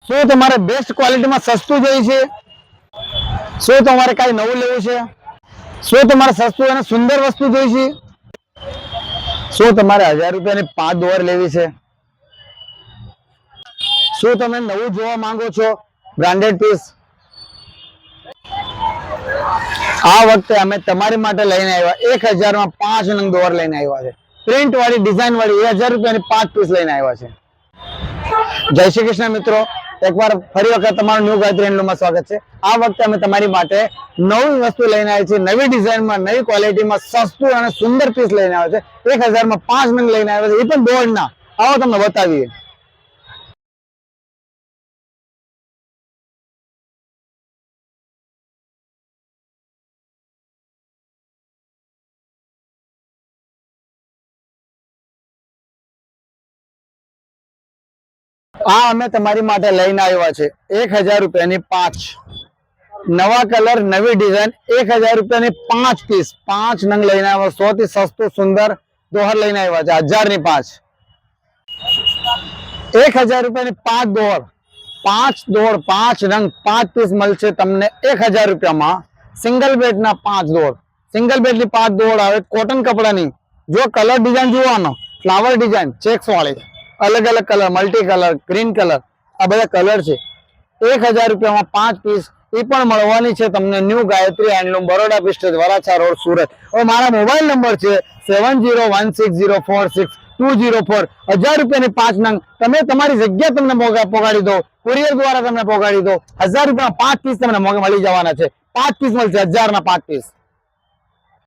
શું તમારે બેસ્ટ ક્વોલિટીમાં સસ્તું જોઈએ છે? શું તમારે કઈ નવું લેવું છે? શું તમારે સસ્તું અને સુંદર વસ્તુ જોઈએ છે? શું તમારે 1000 રૂપિયાની 5 દોર લેવી છે? શું તમે નવું જોવા માંગો છો બ્રાન્ડેડ પીસ? આ વખતે અમે તમારી માટે લઈને આવ્યા 1000 માં 5 નંગ દોર લઈને આવ્યા છે. પ્રિન્ટ વાળી ડિઝાઇન વાળી 1000 રૂપિયાની 5 પીસ લઈને આવ્યા છે. જય શ્રી કૃષ્ણ મિત્રો, એકવાર ફરી વખત તમારું ન્યૂ ગાયત્રી હેન્ડલૂમમાં સ્વાગત છે. આ વખતે અમે તમારી માટે નવી વસ્તુ લઈને આવી છે, નવી ડિઝાઇનમાં, નવી ક્વોલિટીમાં, સસ્તું અને સુંદર પીસ લઈને આવ્યા છે. 1000 માં 5 નંગ લઈને આવ્યા છે, એ પણ દોડના. આવો તમને બતાવીએ. આ અમે તમારી માટે લઈને આવ્યા છે 1000 રૂપિયાની 5 નવા કલર, નવી ડિઝાઇન. 1000 રૂપિયાની 5 પીસ, 5 નંગ લઈને આવ્યા. સૌથી સસ્તું સુંદર દોહર લઈને આવ્યા છે 1000 ની 5. 1000 રૂપિયાની 5 દોહર, 5 દોડ, 5 નંગ, 5 પીસ મળશે તમને 1000 રૂપિયામાં. સિંગલ બેડ ના 5 દોડ, સિંગલ બેડ ની 5 દોડ આવે કોટન કપડાની. જો કલર ડિઝાઇન જોવાનો, ફ્લાવર ડિઝાઇન, ચેક્સ વાળી, અલગ અલગ colour, multi colour, green colour, આ બધા કલર છે. 1000 રૂપિયામાં 5 પીસ. એ પણ મળવાની છે તમને ન્યૂ ગાયત્રી હેન્ડલૂમ, બરોડા પિસ્ટેજ, વરાછા રોડ, સુરત. હવે મારા મોબાઈલ નંબર છે 7016046204. 1000 રૂપિયાની 5 નંગ તમે તમારી જગ્યા તમને પોગાડી દો, કુરિયર દ્વારા તમને પોગાડી દો. 1000 રૂપિયા 5 પીસ તમને મળી જવાના છે. 5 પીસ મળશે 1000 ના 5 પીસ.